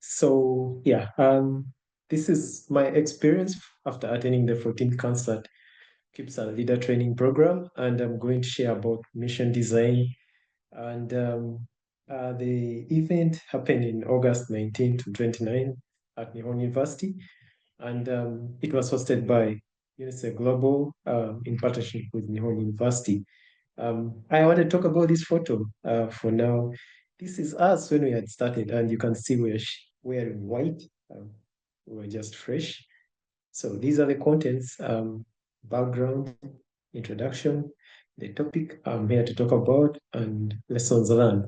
So yeah, this is my experience after attending the 14th concert CUBESA leader training program, and I'm going to share about mission design. And the event happened in August 19 to 29 at Nihon University, and it was hosted by UNISEC-Global in partnership with Nihon University. I want to talk about this photo for now. This is us when we had started, and you can see we're wearing white. Um, we were just fresh. So these are the contents, background, introduction, the topic I'm here to talk about, and lessons learned,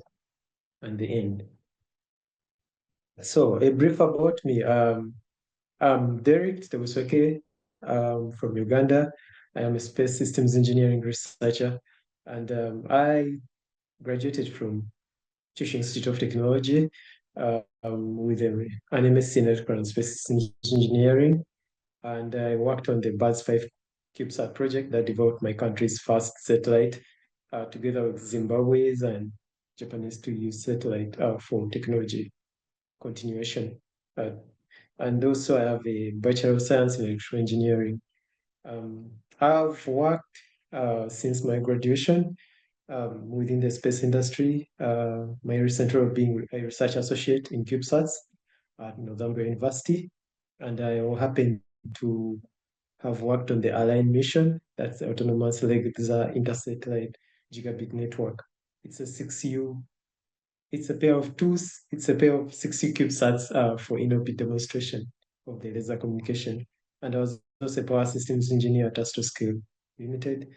and the end. So a brief about me. I'm Derrick Tebusweke from Uganda. I am a space systems engineering researcher, and I graduated from Teaching Institute of Technology with an MSc in Electrical and Space Systems Engineering. And I worked on the Buzz 5 CubeSat project that developed my country's first satellite together with Zimbabwe's and Japanese to use satellite for technology continuation. Uh, and also I have a Bachelor of Science in Electrical Engineering. I've worked since my graduation within the space industry. My recent role being a research associate in CubeSats at Northumbria University. And I happen to have worked on the Align mission, that's the autonomous Lexa intersatellite gigabit network. It's a 6U, it's a pair of it's a pair of 6U CubeSats for in-orbit demonstration of the laser communication. And I was also a power systems engineer at Astroscale Limited,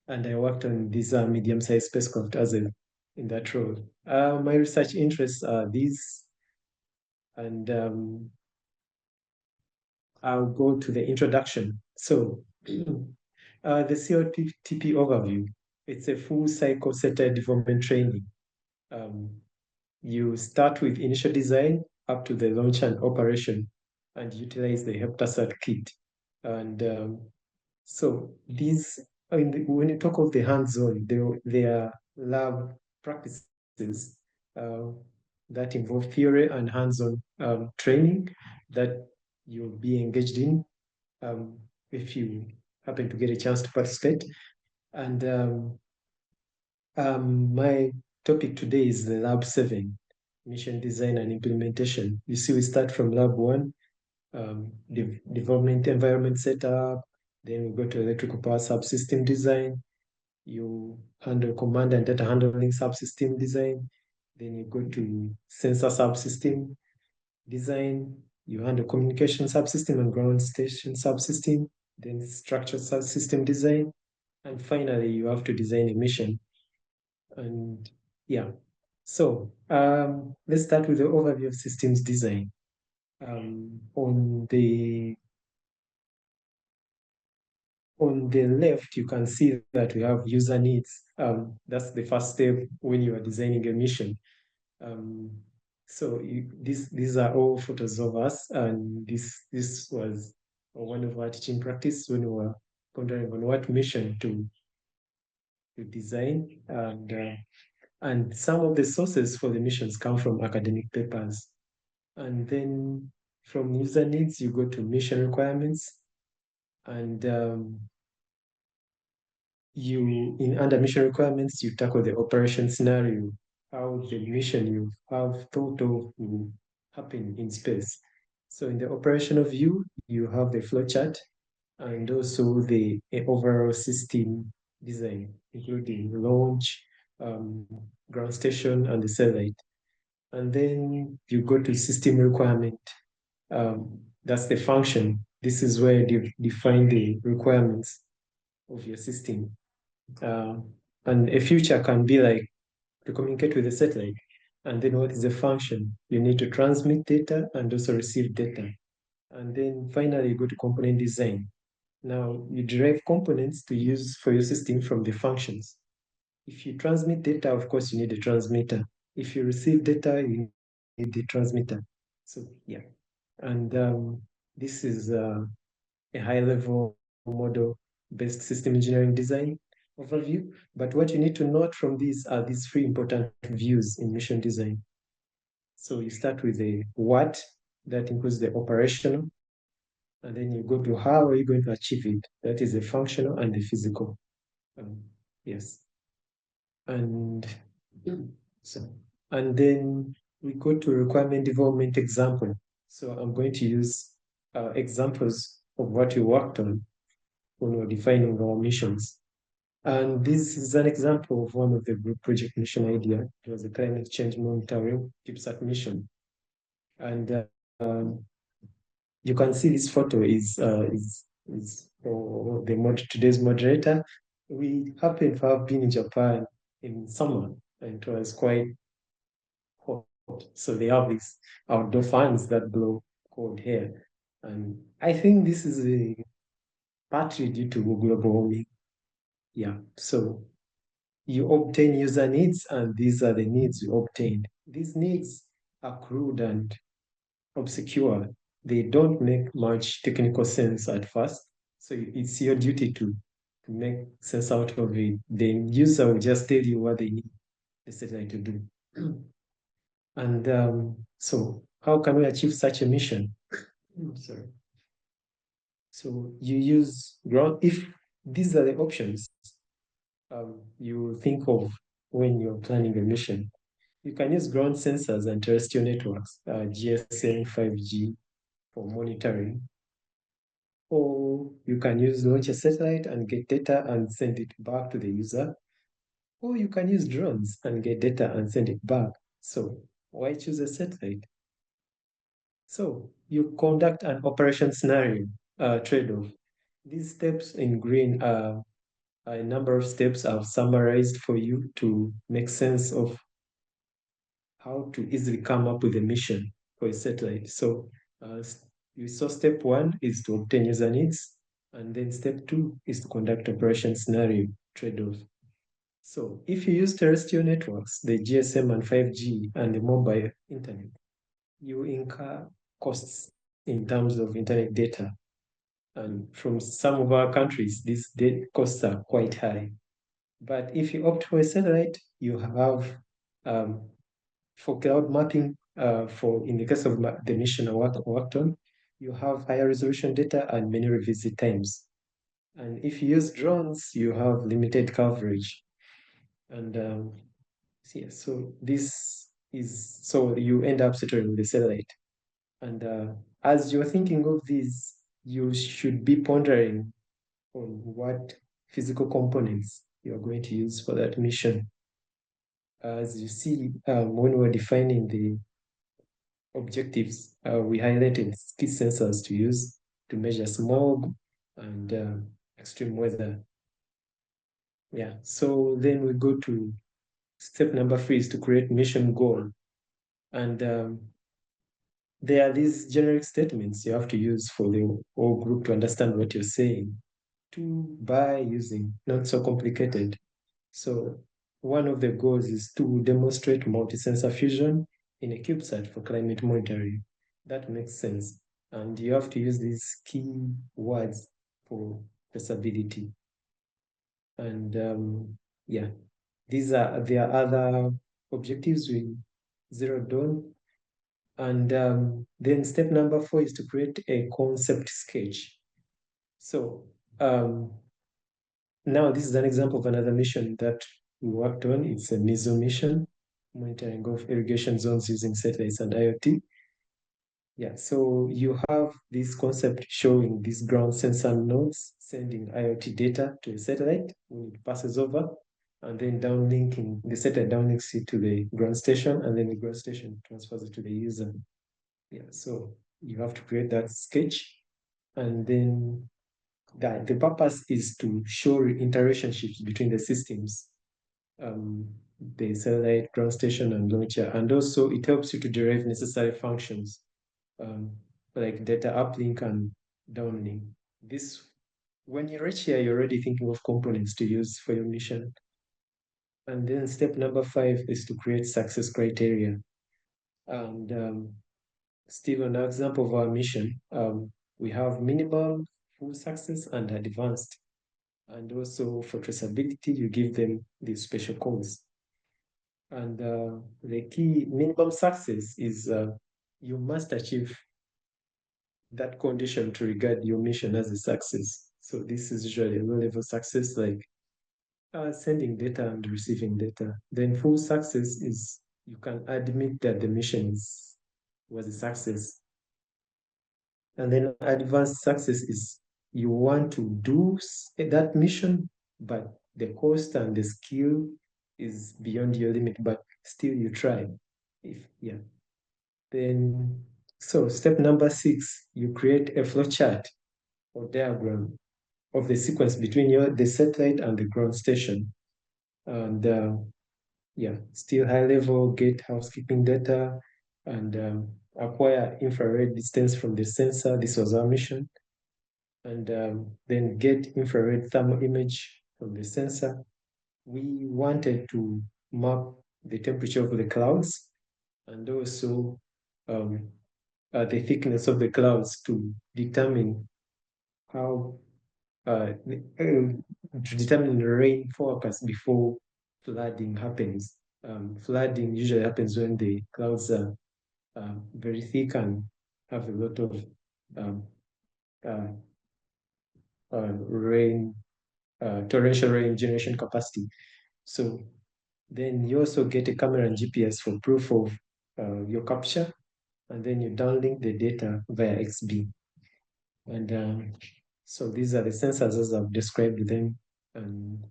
and I worked on this medium-sized spacecraft as a in that role. My research interests are these, and I'll go to the introduction. So, the CLTP overview. It's a full cycle satellite development training. Um, you start with initial design up to the launch and operation, and utilize the Heptasat kit. And so these, when you talk of the hands-on, there are lab practices uh, that involve theory and hands-on training that you'll be engaged in if you happen to get a chance to participate. And my topic today is the Lab 7, Mission Design and Implementation. You see, we start from Lab 1, development environment setup, then we go to electrical power subsystem design, you handle command and data handling subsystem design, then you go to sensor subsystem design, you handle communication subsystem and ground station subsystem, then structure subsystem design, and finally you have to design a mission. And yeah, so let's start with the overview of systems design. On the left, you can see that we have user needs. That's the first step when you are designing a mission. Um, so these are all photos of us, and this was one of our teaching practice when we were pondering on what mission to design, and some of the sources for the missions come from academic papers. And then from user needs, you go to mission requirements, and under mission requirements, you tackle the operation scenario, how the mission you have thought of will happen in space. So in the operational view, you have the flowchart and also the overall system design, including launch, ground station, and the satellite. And then you go to system requirement. That's the function. This is where you define the requirements of your system. Uh, and a future can be like to communicate with the satellite. And then what is the function? You need to transmit data and also receive data. And then finally, you go to component design. Now, you derive components to use for your system from the functions. If you transmit data, of course, you need a transmitter. If you receive data, you need the transmitter. So, yeah. And this is a high-level model-based system engineering design overview. But what you need to note from these are these three important views in mission design. So you start with the what, that includes the operational, and then you go to how are you going to achieve it. That is the functional and the physical. Um, yes. And so, and then we go to requirement development example. So I'm going to use examples of what we worked on when we're defining our missions. And this is an example of one of the group project mission idea. It was a climate change monitoring CubeSat mission. And you can see this photo is for today's moderator. We happen to have been in Japan in summer, and it was quite hot. So they have these outdoor fans that blow cold air. And I think this is partly due to global warming. Yeah. So you obtain user needs, and these are the needs you obtained. These needs are crude and obscure. They don't make much technical sense at first. So it's your duty to make sense out of it. The user will just tell you what they need the satellite to do. And so how can we achieve such a mission? Sorry. So you use ground, if these are the options you think of when you're planning a mission. You can use ground sensors and terrestrial networks, GSM, 5G for monitoring, or you can use launch a satellite and get data and send it back to the user, or you can use drones and get data and send it back. So why choose a satellite? So you conduct an operation scenario trade-off. These steps in green are a number of steps I've summarized for you to make sense of how to easily come up with a mission for a satellite. So you saw step one is to obtain user needs, and then step two is to conduct operation scenario trade-off. So if you use terrestrial networks, the GSM and 5G and the mobile internet, you incur costs in terms of internet data. And from some of our countries, these costs are quite high. But if you opt for a satellite, you have um, for cloud mapping, for in the case of the mission I worked on, you have higher resolution data and many revisit times. And if you use drones, you have limited coverage. And yeah, so this is so you end up settling with the satellite. And as you're thinking of these, you should be pondering on what physical components you're going to use for that mission. As you see, when we're defining the objectives, we highlighted key sensors to use to measure smog and extreme weather. Yeah, so then we go to step number three is to create mission goal. And there are these generic statements you have to use for the whole group to understand what you're saying by using not so complicated. So one of the goals is to demonstrate multi-sensor fusion in a CubeSat for climate monitoring. That makes sense. And you have to use these key words for traceability. And yeah, there are other objectives we zeroed on. And then step number four is to create a concept sketch. So now this is an example of another mission that we worked on. It's a MISO mission, monitoring of irrigation zones using satellites and IoT. Yeah, so you have this concept showing these ground sensor nodes sending IoT data to a satellite when it passes over, and then downlinking, the satellite downlinks it to the ground station, and then the ground station transfers it to the user. Yeah, so you have to create that sketch, and then the purpose is to show interrelationships between the systems, um, the satellite, ground station, and launcher, and also it helps you to derive necessary functions um, like data uplink and downlink. This, when you reach here, you're already thinking of components to use for your mission. And then step number five is to create success criteria. And Steve, an example of our mission, we have minimal, full success, and advanced. And also for traceability, you give them these special codes. And the key minimum success is you must achieve that condition to regard your mission as a success. So this is usually a low-level success, like sending data and receiving data. Then full success is you can admit that the was a success. And then advanced success is you want to do that mission, but the cost and the skill is beyond your limit, but still you try. If yeah. Then so step number 6, you create a flow chart or diagram of the sequence between the satellite and the ground station. And yeah, still high level, get housekeeping data and acquire infrared distance from the sensor. This was our mission. And then get infrared thermal image from the sensor. We wanted to map the temperature of the clouds and also um, the thickness of the clouds to determine how to determine the rain forecast before flooding happens. Flooding usually happens when the clouds are very thick and have a lot of um, uh, rain, torrential rain generation capacity. So then you also get a camera and GPS for proof of your capture, and then you downlink the data via XB. And so these are the sensors as I've described them. And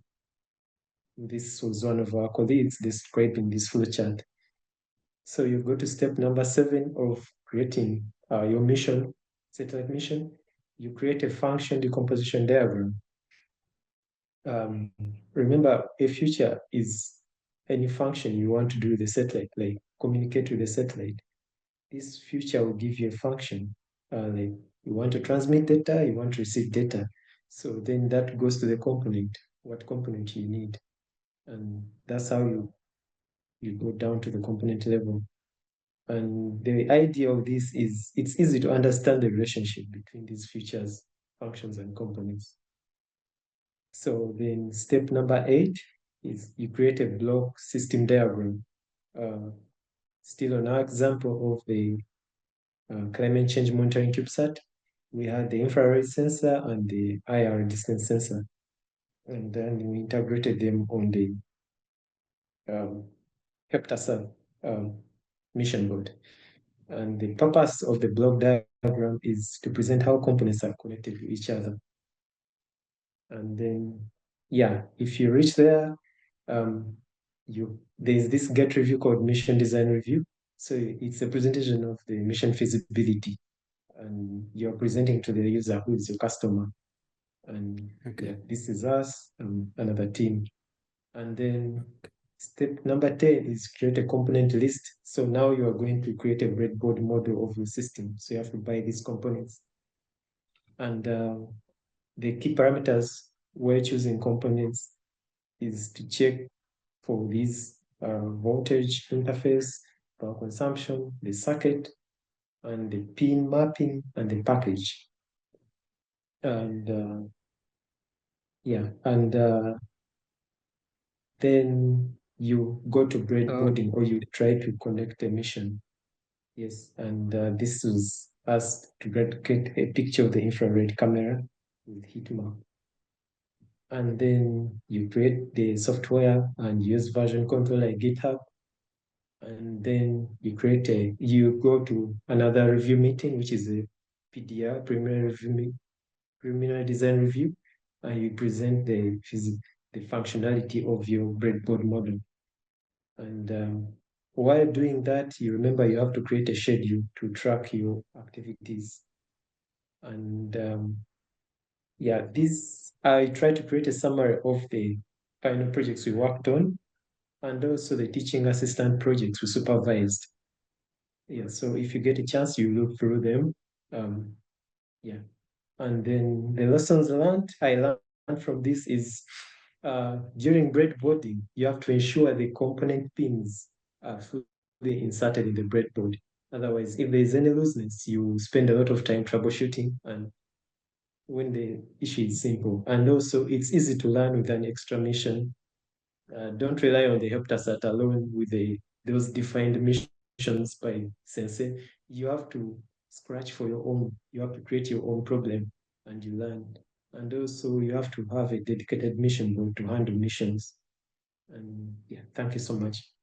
this was one of our colleagues describing this flowchart. So you go to step number 7 of creating your mission, satellite mission. You create a function decomposition diagram. Um, Remember, a future is any function you want to do with the satellite, like communicate with the satellite. This future will give you a function, like you want to transmit data, you want to receive data. So then that goes to the component, what component you need. And that's how you go down to the component level. And the idea of this is it's easy to understand the relationship between these features, functions, and components. So then step number 8 is you create a block system diagram. Uh, Still on our example of the climate change monitoring CubeSat, we had the infrared sensor and the IR distance sensor. And then we integrated them on the um, HeptaSat mission board. And the purpose of the block diagram is to present how components are connected to each other. And then, yeah, if you reach there, um, there's this get review called mission design review. So it's a presentation of the mission feasibility, and you're presenting to the user who is your customer. And yeah, Okay. this is us, another team. And then step number 10 is create a component list. So now you are going to create a breadboard model of your system. So you have to buy these components. And the key parameters we're choosing components is to check for these voltage interface, power consumption, the circuit, and the pin mapping and the package. And yeah, and then you go to So, breadboarding or you try to connect a mission. Yes, and this was us to get a picture of the infrared camera with heat map. And then you create the software and use version control like GitHub. And then you go to another review meeting, which is a PDR, preliminary design review, and you present the functionality of your breadboard model. And while doing that, you remember you have to create a schedule to track your activities. And yeah, I try to create a summary of the final projects we worked on and also the teaching assistant projects we supervised. Yeah, so if you get a chance, you look through them. Um, yeah, and then the lessons I learned from this is during breadboarding, you have to ensure the component pins are fully inserted in the breadboard. Otherwise, if there's any looseness, you spend a lot of time troubleshooting and when the issue is simple. And also, it's easy to learn with an extra mission. Don't rely on the helpdesk alone with those defined missions by sensei. You have to scratch for your own. You have to create your own problem and you learn. And also you have to have a dedicated mission board to handle missions. And yeah, thank you so much.